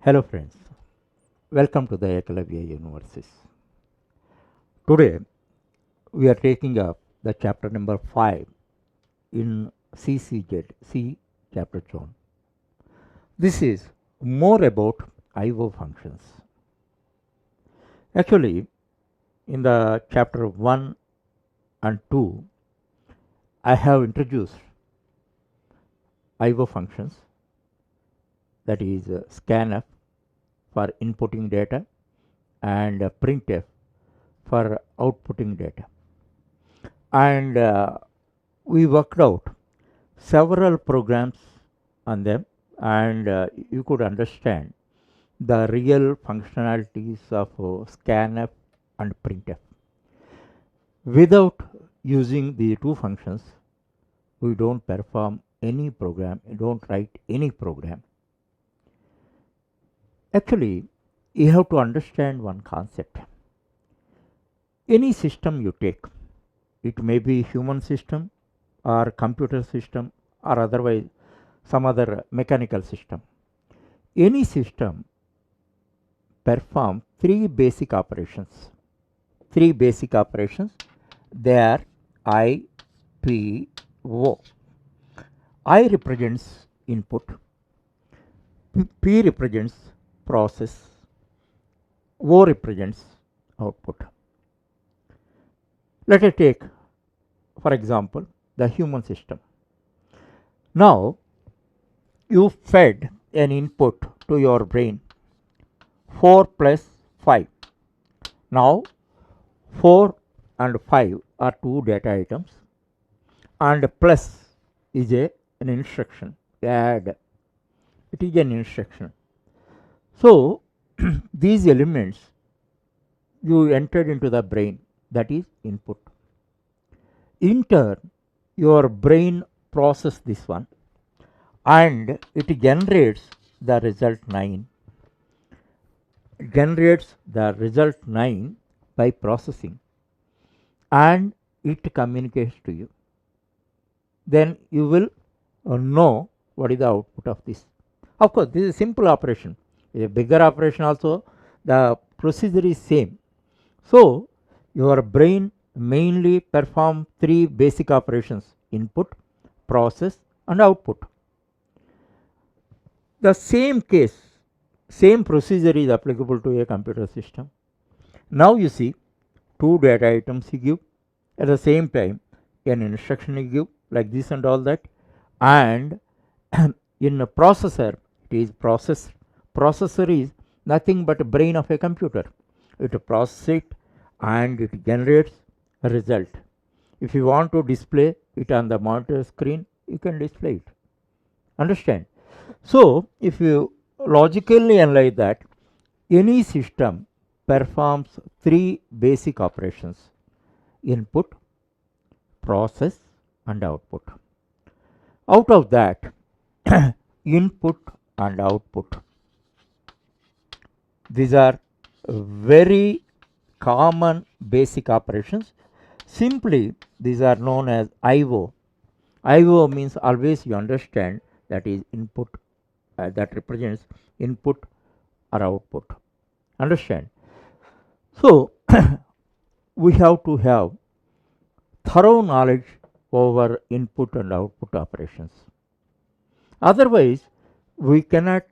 Hello friends, welcome to the Eklavya Universes. Today we are taking up the chapter number 5 in CCZ, C chapter zone. This is more about IO functions. Actually, in the chapter 1 and 2, I have introduced IO functions, that is scanf for inputting data and printf for outputting data. And we worked out several programs on them, and you could understand the real functionalities of scanf and printf. Without using the two functions, we don't perform any program, we don't write any program. Actually, you have to understand one concept. Any system you take, it may be human system or computer system or otherwise some other mechanical system. Any system perform three basic operations. They are I, P, O. I represents input, P represents process, O represents output. Let us take, for example, the human system. Now, you fed an input to your brain 4 plus 5. Now, 4 and 5 are two data items, and plus is an instruction. Add, it is an instruction. So, these elements you entered into the brain, that is input. In turn, your brain process this one and it generates the result 9. Generates the result 9 by processing, and it communicates to you. Then you will know what is the output of this. Of course, this is a simple operation. A bigger operation also, the procedure is same. So, your brain mainly perform three basic operations: input, process and output. The same case, same procedure is applicable to a computer system. Now you see, two data items you give, at the same time an instruction you give like this and all that, and in a processor it is processor is nothing but a brain of a computer. It processes it and it generates a result. If you want to display it on the monitor screen, you can display it. Understand? So, if you logically analyze that, any system performs three basic operations: input, process and output. Out of that, input and output, these are very common basic operations. Simply, these are known as IO. IO means, always you understand, that is input, that represents input or output. Understand? So, we have to have thorough knowledge over input and output operations. Otherwise, we cannot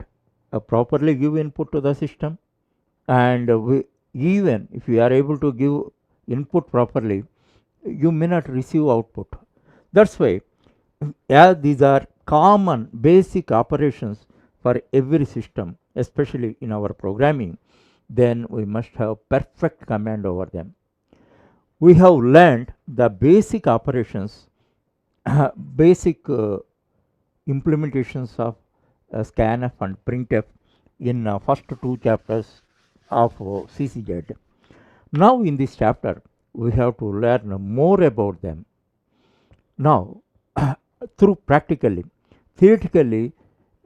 properly give input to the system, and even if you are able to give input properly, you may not receive output. That's why, as these are common basic operations for every system, especially in our programming, then we must have perfect command over them. We have learned the basic operations, basic implementations of scanf and printf in first two chapters of CCZ. Now in this chapter, we have to learn more about them. Now, through practically, theoretically,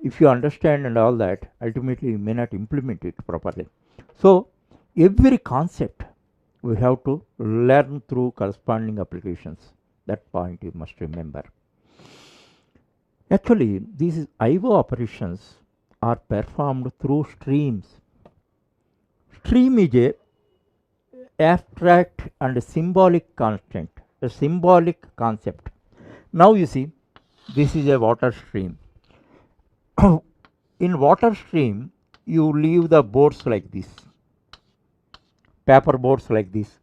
if you understand and all that, ultimately you may not implement it properly. So, every concept we have to learn through corresponding applications. That point you must remember. Actually, these IO operations are performed through streams. Stream is a abstract and symbolic constant, a symbolic concept. Now you see, this is a water stream. In water stream, you leave the boats like this, paper boats like this.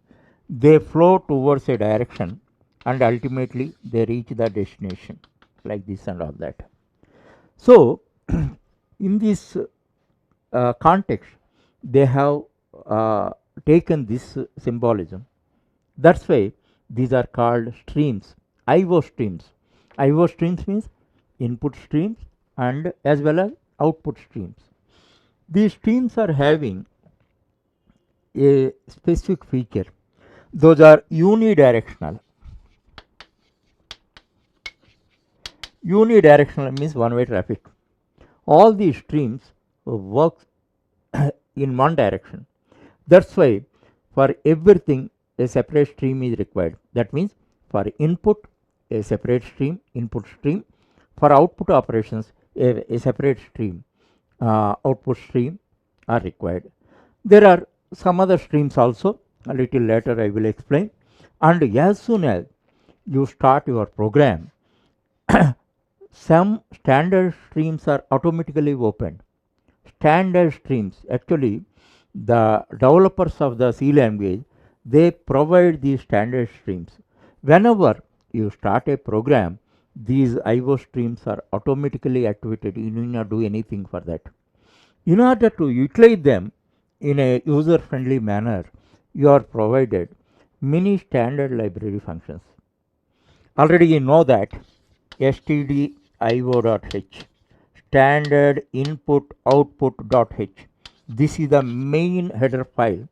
They flow towards a direction and ultimately they reach the destination like this and all that. So, in this context, they have taken this symbolism. That's why these are called streams, IO streams. IO streams means input streams and as well as output streams. These streams are having a specific feature. Those are unidirectional. Unidirectional means one way traffic. All these streams work in one direction. That's why for everything a separate stream is required. That means for input a separate stream, input stream. For output operations a separate stream, output stream are required. There are some other streams also, a little later I will explain. And as soon as you start your program, some standard streams are automatically opened. Standard streams, actually the developers of the C language, they provide these standard streams. Whenever you start a program, these IO streams are automatically activated. You need not do anything for that. In order to utilize them in a user friendly manner, you are provided many standard library functions. Already you know that stdio.h, standard input output.h. This is the main header file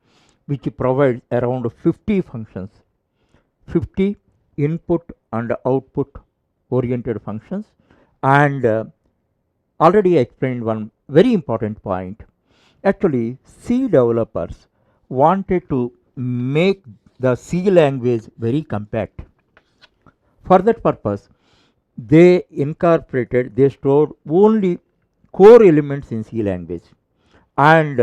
which provides around 50 functions, 50 input and output oriented functions. And already I explained one very important point. Actually, C developers wanted to make the C language very compact. For that purpose, they stored only core elements in C language, and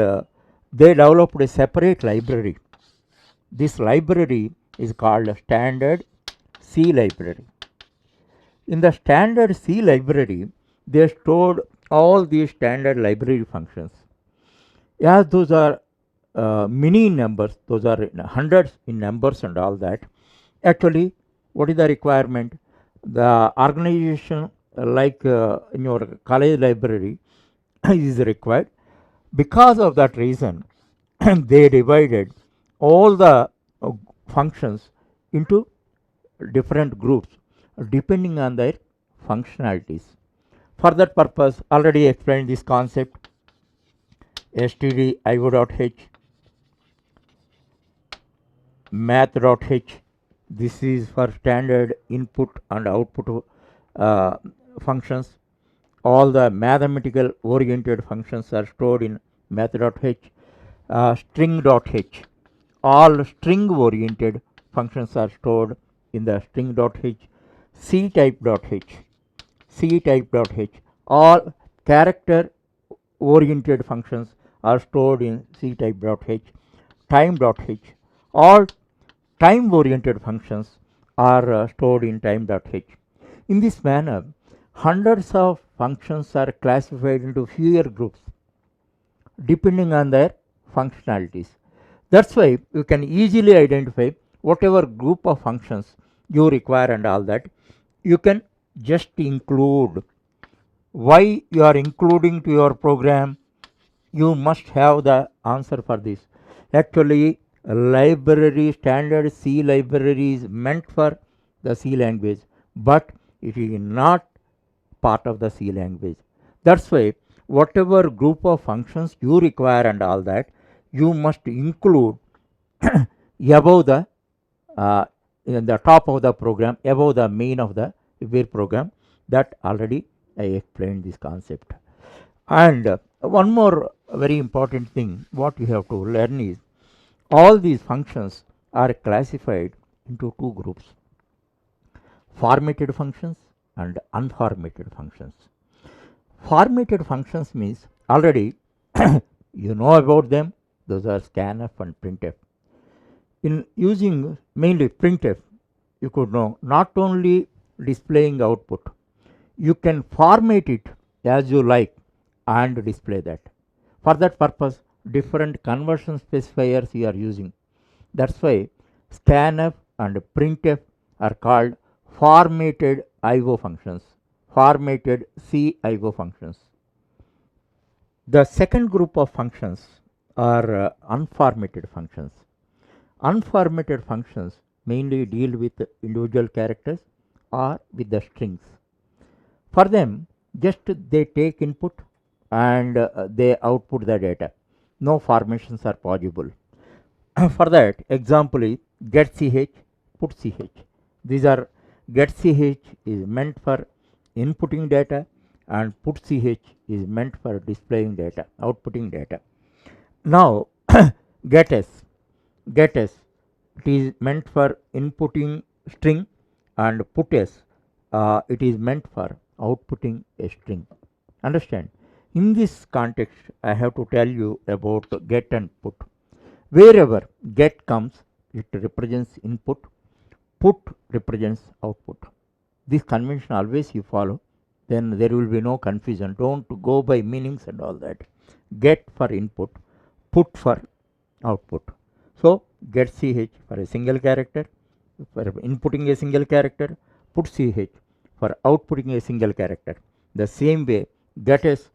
they developed a separate library. This library is called a standard C library. In the standard C library, they stored all these standard library functions. As those are many numbers, those are hundreds in numbers and all that. Actually, what is the requirement? The organization like in your college library is required. Because of that reason, they divided all the functions into different groups depending on their functionalities. For that purpose, already explained this concept. stdio.h, math.h, this is for standard input and output functions. All the mathematical oriented functions are stored in math.h. String.h, all string oriented functions are stored in the string.h. ctype.h, all character oriented functions are stored in ctype.h. time.h, all time oriented functions are stored in time.h. In this manner, hundreds of functions are classified into fewer groups depending on their functionalities. That's why you can easily identify whatever group of functions you require and all that. You can just include. Why you are including to your program? You must have the answer for this. Actually, library, standard C library is meant for the C language, but it is not part of the C language. That's why whatever group of functions you require and all that, you must include above the in the top of the program, above the main of the program. That already I explained this concept. And one more very important thing what you have to learn is all these functions are classified into two groups: formatted functions and unformatted functions. Formatted functions means already you know about them. Those are scanf and printf. In using mainly printf, you could know not only displaying output, you can format it as you like and display that. For that purpose, different conversion specifiers you are using. That's why scanf and printf are called formatted IO functions, formatted CIO functions. The second group of functions are unformatted functions. Unformatted functions mainly deal with individual characters or with the strings. For them, just they take input and they output the data. No formations are possible. For that, example is get ch, put ch. These are get ch is meant for inputting data and put ch is meant for displaying data, outputting data. Now, get s, get s, it is meant for inputting string, and put s, it is meant for outputting a string. Understand? In this context, I have to tell you about get and put. Wherever get comes, it represents input, put represents output. This convention always you follow, then there will be no confusion. Don't go by meanings and all that. Get for input, put for output. So, get ch for a single character, for inputting a single character, put ch for outputting a single character. The same way, get s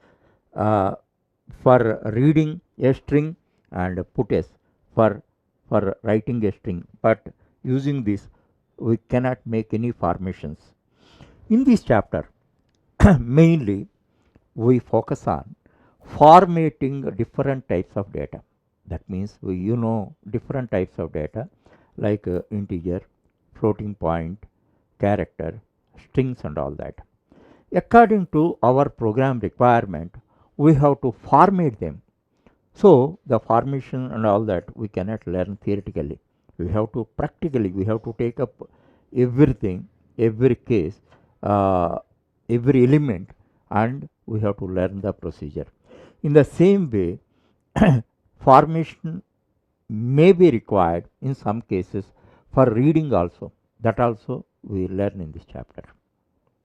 for reading a string and put s for writing a string. But using this, we cannot make any formations. In this chapter, mainly we focus on formatting different types of data. That means you know different types of data like integer, floating point, character, strings and all that. According to our program requirement, we have to format them. So the formation and all that we cannot learn theoretically. We have to practically, we have to take up everything, every case, every element, and we have to learn the procedure. In the same way, formation may be required in some cases for reading also. That also we learn in this chapter.